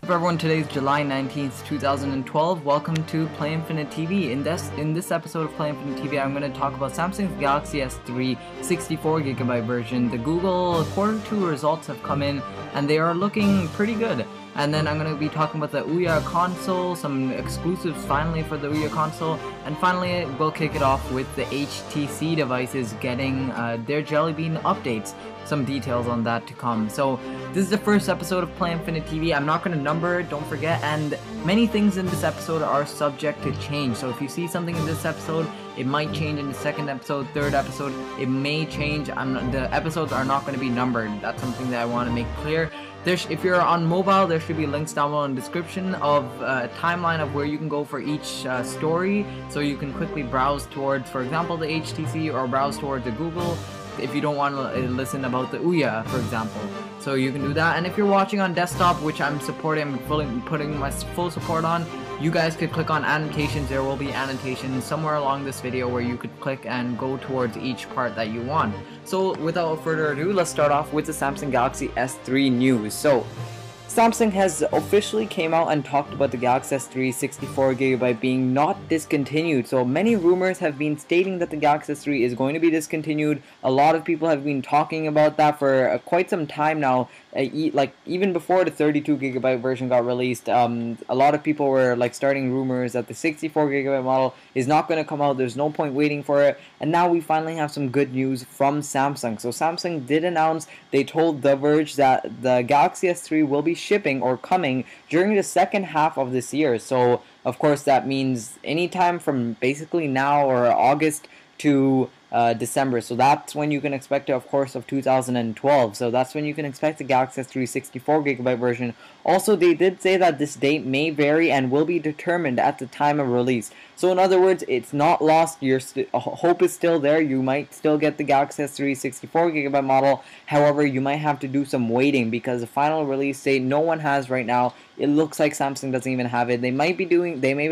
Up everyone, today is July 19th, 2012. Welcome to Play Infinite TV. In this episode of Play Infinite TV, I'm going to talk about Samsung's Galaxy S3 64GB version. The Google Q2 results have come in and they are looking pretty good. And then I'm going to be talking about the OUYA console, some exclusives finally for the OUYA console, and finally we'll kick it off with the HTC devices getting their Jelly Bean updates. Some details on that to come. So this is the first episode of Play Infinite TV. I'm not going to number it, don't forget, and many things in this episode are subject to change. So if you see something in this episode, it might change in the second episode, third episode, it may change. The episodes are not going to be numbered. That's something that I want to make clear. If you're on mobile, there should be links down below in the description of a timeline of where you can go for each story, so you can quickly browse towards, for example, the HTC, or browse towards the Google if you don't want to listen about the OUYA, for example. So you can do that. And if you're watching on desktop, which I'm putting my full support on, you guys could click on annotations. There will be annotations somewhere along this video where you could click and go towards each part that you want. So without further ado, let's start off with the Samsung Galaxy S3 news. So Samsung has officially came out and talked about the Galaxy S3 64GB being not discontinued. So many rumors have been stating that the Galaxy S3 is going to be discontinued. A lot of people have been talking about that for quite some time now. Like even before the 32GB version got released, a lot of people were like starting rumors that the 64GB model is not going to come out. There's no point waiting for it. And now we finally have some good news from Samsung. So Samsung did announce, they told The Verge that the Galaxy S3 will be shipping or coming during the second half of this year. So of course that means anytime from basically now or August to December. So that's when you can expect it, of course, of 2012. So that's when you can expect the Galaxy S3 64GB version. Also, they did say that this date may vary and will be determined at the time of release. So in other words, it's not lost. Your hope is still there. You might still get the Galaxy S3 64GB model. However, you might have to do some waiting because the final release date no one has right now. It looks like Samsung doesn't even have it. They may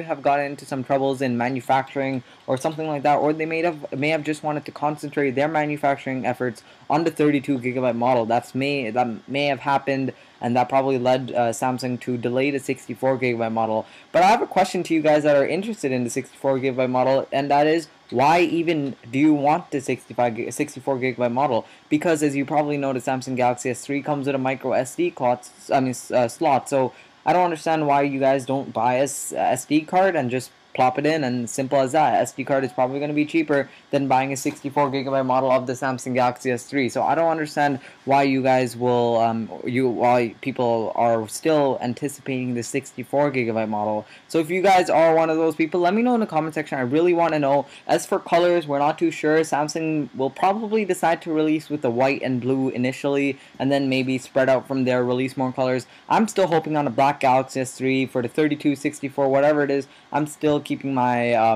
have gotten into some troubles in manufacturing or something like that, or they may have just wanted to concentrate their manufacturing efforts on the 32GB model. That may have happened, and that probably led Samsung to delay the 64GB model. But I have a question to you guys that are interested in the 64GB model, and that is, why even do you want the 64GB model? Because as you probably know, the Samsung Galaxy S3 comes with a micro SD slot. So I don't understand why you guys don't buy a SD card and just plop it in, and simple as that. SD card is probably going to be cheaper than buying a 64GB model of the Samsung Galaxy S3. So I don't understand why you guys will why people are still anticipating the 64GB model. So if you guys are one of those people, let me know in the comment section. I really want to know. As for colors, we're not too sure. Samsung will probably decide to release with the white and blue initially, and then maybe spread out from there, release more colors. I'm still hoping on a black Galaxy S3 for the 32, 64, whatever it is. I'm still keeping my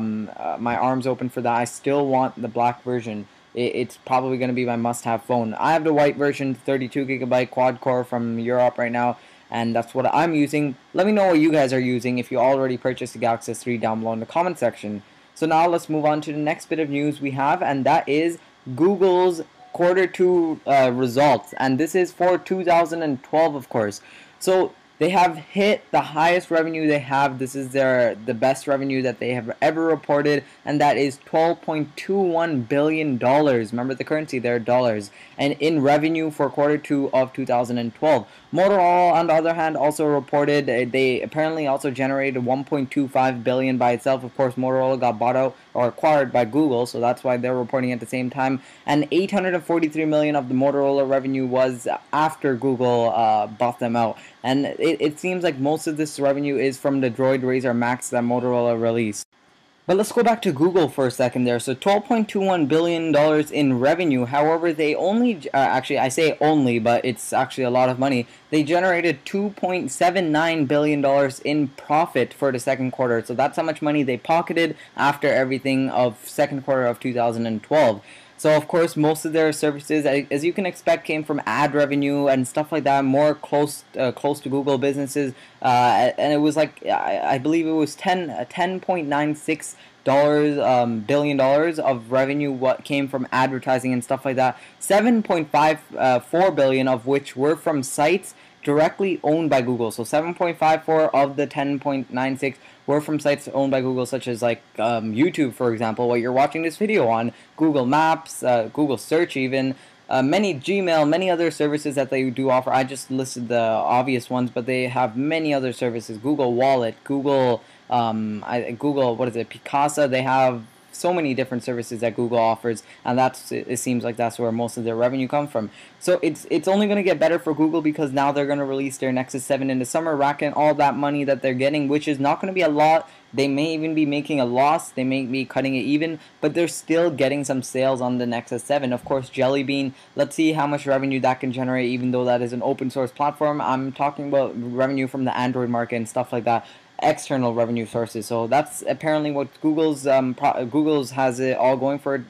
my arms open for that. I still want the black version. It's probably going to be my must-have phone. I have the white version, 32GB quad-core from Europe right now, and that's what I'm using. Let me know what you guys are using if you already purchased the Galaxy S3 down below in the comment section. So now let's move on to the next bit of news we have, and that is Google's Q2 results, and this is for 2012, of course. So they have hit the highest revenue they have. This is the best revenue that they have ever reported, and that is $12.21 billion. Remember the currency there, dollars. And in revenue for Q2 of 2012. Motorola, on the other hand, also reported they apparently also generated $1.25 billion by itself. Of course, Motorola got bought out or acquired by Google, so that's why they're reporting at the same time. And $843 million of the Motorola revenue was after Google bought them out. And it seems like most of this revenue is from the Droid Razr Max that Motorola released. But let's go back to Google for a second there. So $12.21 billion in revenue. However, they only, actually I say only, but it's actually a lot of money. They generated $2.79 billion in profit for the second quarter. So that's how much money they pocketed after everything of second quarter of 2012. So of course, most of their services, as you can expect, came from ad revenue and stuff like that, more close to Google businesses. And it was like, I believe it was $10.96 billion of revenue what came from advertising and stuff like that. $7.54 billion of which were from sites directly owned by Google. So 7.54 of the 10.96 were from sites owned by Google, such as like YouTube, for example, what you're watching this video on, Google Maps, Google Search even, many Gmail, many other services that they do offer. I just listed the obvious ones, but they have many other services. Google Wallet, Google, Google, what is it, Picasa. They have so many different services that Google offers, and it seems like that's where most of their revenue comes from. So it's only going to get better for Google because now they're going to release their Nexus 7 in the summer, racking all that money that they're getting, which is not going to be a lot. They may even be making a loss. They may be cutting it even, but they're still getting some sales on the Nexus 7. Of course, Jelly Bean, let's see how much revenue that can generate, even though that is an open source platform. I'm talking about revenue from the Android market and stuff like that, external revenue sources. So that's apparently what Google's has it all going for it.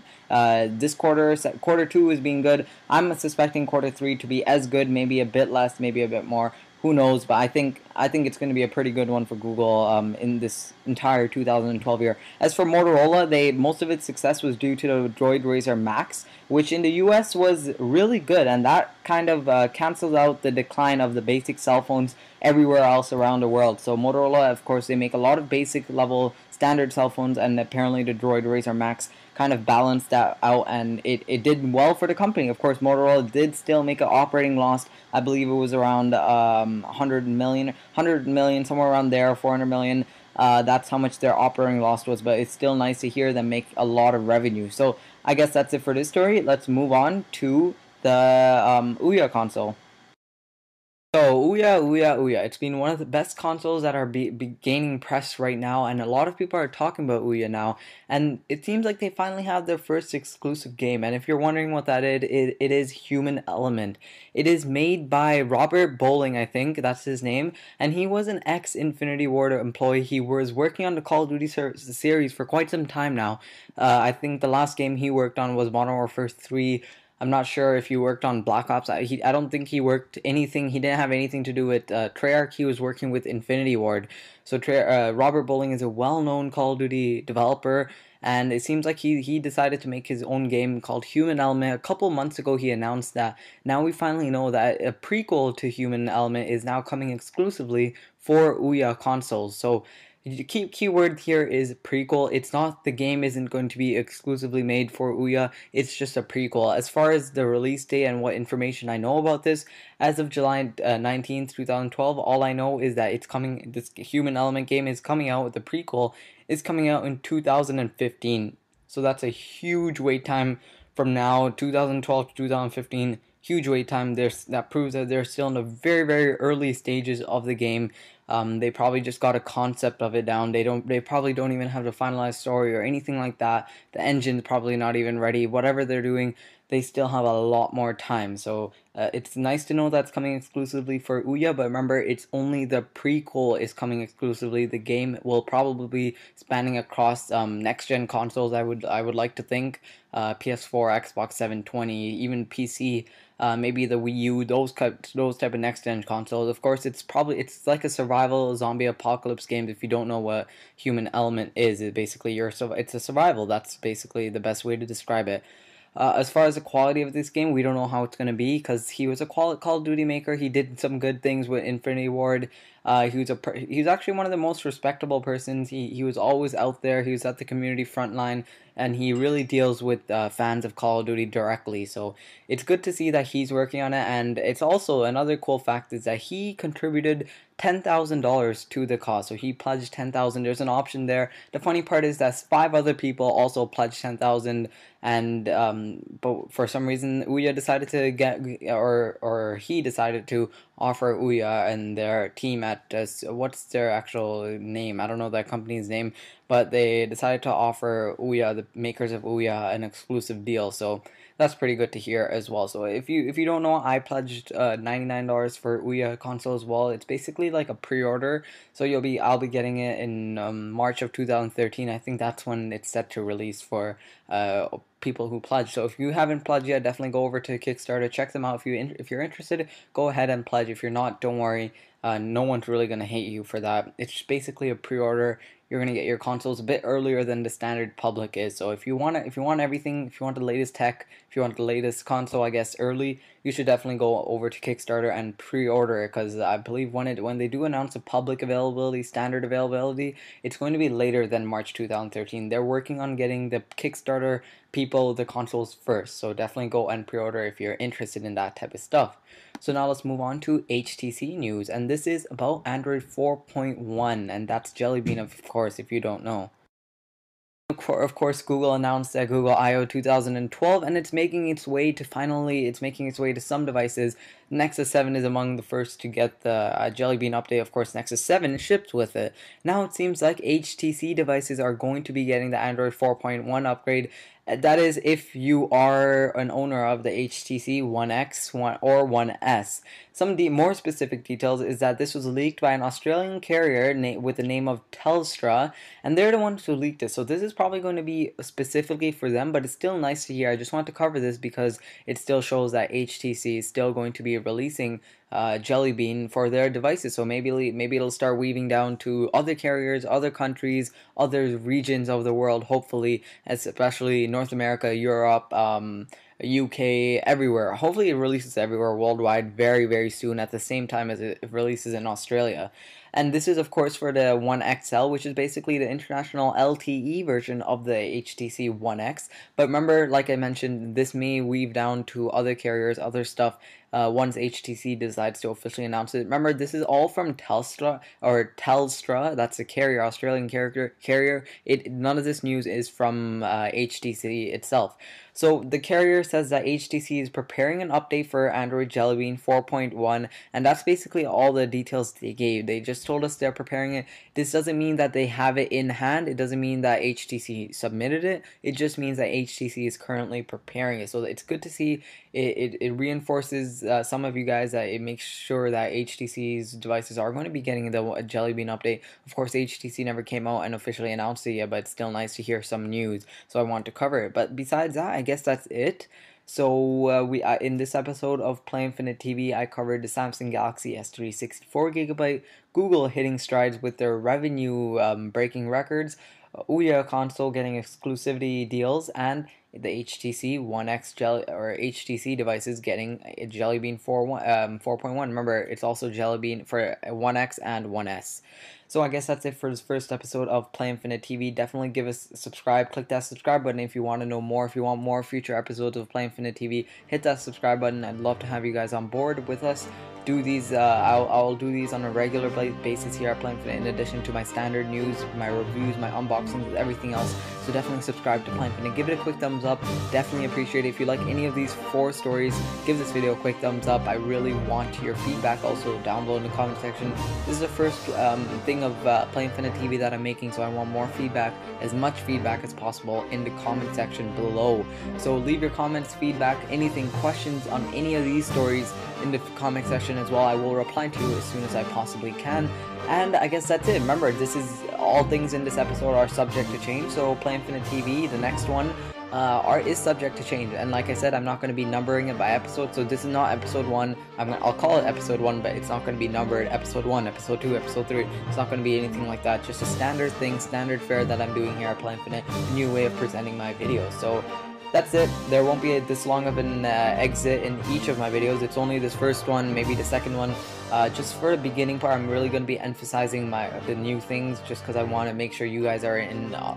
This quarter 2 is being good. I'm suspecting quarter 3 to be as good, maybe a bit less, maybe a bit more. Who knows? But I think it's going to be a pretty good one for Google in this entire 2012 year. As for Motorola, most of its success was due to the Droid Razr Max, which in the US was really good, and that kind of cancels out the decline of the basic cell phones everywhere else around the world. So Motorola, of course, they make a lot of basic level standard cell phones, and apparently the Droid Razr Max kind of balanced that out, and it did well for the company. Of course, Motorola did still make an operating loss. I believe it was around 100 million, somewhere around there, 400 million. That's how much their operating loss was, but it's still nice to hear them make a lot of revenue. So I guess that's it for this story. Let's move on to the OUYA console. So OUYA. It's been one of the best consoles that are gaining press right now, and a lot of people are talking about OUYA now. And it seems like they finally have their first exclusive game. And if you're wondering what that is, it is Human Element. It is made by Robert Bowling, I think that's his name, and he was an ex-Infinity Ward employee. He was working on the Call of Duty series for quite some time now. I think the last game he worked on was Modern Warfare 3. I'm not sure if he worked on Black Ops. I don't think he worked anything. He didn't have anything to do with Treyarch. He was working with Infinity Ward. So Robert Bowling is a well-known Call of Duty developer, and it seems like he decided to make his own game called Human Element. A couple months ago, he announced that now we finally know that a prequel to Human Element is now coming exclusively for OUYA consoles. So the keyword here is prequel. It's not, the game isn't going to be exclusively made for OUYA. It's just a prequel. As far as the release date and what information I know about this, as of July 19th, 2012, all I know is that it's coming. This Human Element game is coming out. The prequel is coming out in 2015. So that's a huge wait time from now, 2012 to 2015. Huge wait time. That proves that they're still in the very, very early stages of the game. They probably just got a concept of it down. They probably don't even have the finalized story or anything like that. The engine's probably not even ready. Whatever they're doing, they still have a lot more time. So it's nice to know that's coming exclusively for OUYA, but remember, it's only the prequel is coming exclusively. The game will probably be spanning across next-gen consoles, I would like to think. PS4, Xbox 720, even PC, maybe the Wii U, those type of next-gen consoles. Of course, it's like a survival zombie apocalypse game. If you don't know what Human Element is, it's a survival. That's basically the best way to describe it. As far as the quality of this game, we don't know how it's going to be because he was a Call of Duty maker. He did some good things with Infinity Ward. He was actually one of the most respectable persons. He was always out there. He was at the community front line, and he really deals with fans of Call of Duty directly. So it's good to see that he's working on it. And it's also another cool fact is that he contributed $10,000 to the cause. So he pledged 10,000. There's an option there. The funny part is that 5 other people also pledged 10,000, and but for some reason OUYA decided to he decided to offer OUYA and their team at what's their actual name? I don't know that company's name, but they decided to offer OUYA, the makers of OUYA, an exclusive deal. So that's pretty good to hear as well. So if you don't know, I pledged $99 for OUYA console as well. It's basically like a pre-order. So I'll be getting it in March of 2013. I think that's when it's set to release for people who pledge. So if you haven't pledged yet, definitely go over to Kickstarter, check them out. If you're interested, go ahead and pledge. If you're not, don't worry. No one's really gonna hate you for that. It's basically a pre-order. You're gonna get your consoles a bit earlier than the standard public is. So if you want everything, if you want the latest tech, if you want the latest console, I guess early, you should definitely go over to Kickstarter and pre-order it, because I believe when they do announce a public availability, standard availability, it's going to be later than March 2013. They're working on getting the Kickstarter people the consoles first, so definitely go and pre-order if you're interested in that type of stuff. So now let's move on to HTC news, and this is about Android 4.1, and that's Jelly Bean, of course, if you don't know. Of course, Google announced that Google I/O 2012, and it's making its way to some devices. Nexus 7 is among the first to get the Jelly Bean update. Of course, Nexus 7 shipped with it. Now it seems like HTC devices are going to be getting the Android 4.1 upgrade. That is, if you are an owner of the HTC One X or One S. Some more specific details is that this was leaked by an Australian carrier with the name of Telstra, and they're the ones who leaked it. So this is probably going to be specifically for them, but it's still nice to hear. I just want to cover this because it still shows that HTC is still going to be releasing Jelly Bean for their devices. So maybe it'll start weaving down to other carriers, other countries, other regions of the world, hopefully, especially North America, Europe, UK, everywhere. Hopefully it releases everywhere worldwide very, very soon, at the same time as it releases in Australia. And this is, of course, for the One XL, which is basically the international LTE version of the HTC One X. But remember, like I mentioned, this may weave down to other carriers, other stuff, once HTC decides to officially announce it. Remember, this is all from Telstra, that's a carrier, Australian carrier. None of this news is from HTC itself. So the carrier says that HTC is preparing an update for Android Jelly Bean 4.1, and that's basically all the details they gave. They just told us they're preparing it. This doesn't mean that they have it in hand. It doesn't mean that HTC submitted it. It just means that HTC is currently preparing it. So it's good to see. It reinforces some of you guys that it makes sure that HTC's devices are going to be getting the Jelly Bean update. Of course, HTC never came out and officially announced it yet, but it's still nice to hear some news. So I want to cover it. But besides that, I guess that's it. So in this episode of Play Infinite TV, I covered the Samsung Galaxy S3 64GB, Google hitting strides with their revenue breaking records, OUYA console getting exclusivity deals, and the HTC One X HTC devices getting a Jelly Bean 4.1. Remember, it's also Jelly Bean for One X and One S. So I guess that's it for this first episode of Play Infinite TV. Definitely give us a subscribe. Click that subscribe button if you want to know more. If you want more future episodes of Play Infinite TV, hit that subscribe button. I'd love to have you guys on board with us. Do these. I'll do these on a regular basis here at Play Infinite, in addition to my standard news, my reviews, my unboxings, everything else. So definitely subscribe to Play Infinite. Give it a quick thumbs up. Definitely appreciate it. If you like any of these 4 stories, give this video a quick thumbs up. I really want your feedback also down below in the comment section. This is the first thing of Play Infinite TV that I'm making, so I want more feedback, as much feedback as possible, in the comment section below. So leave your comments, feedback, anything, questions on any of these stories in the comment section as well. I will reply to you as soon as I possibly can. And I guess that's it. Remember, this is all things in this episode are subject to change. So Play Infinite TV, the next one, is subject to change. And like I said, I'm not going to be numbering it by episode. So this is not episode 1. I'll call it episode 1, but it's not going to be numbered episode 1, episode 2, episode 3. It's not going to be anything like that. Just a standard thing, standard fare that I'm doing here at Play Infinite. A new way of presenting my videos. So that's it. There won't be this long of an exit in each of my videos. It's only this first one, maybe the second one. Just for the beginning part, I'm really going to be emphasizing the new things, just because I want to make sure you guys are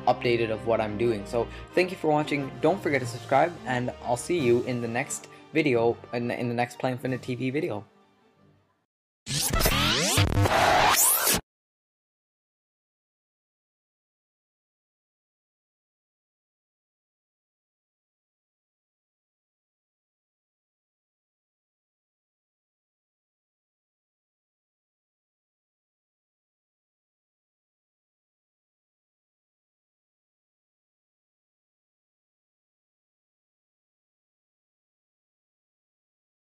updated of what I'm doing. So thank you for watching. Don't forget to subscribe, and I'll see you in the next video, in the next Play Infinite TV video.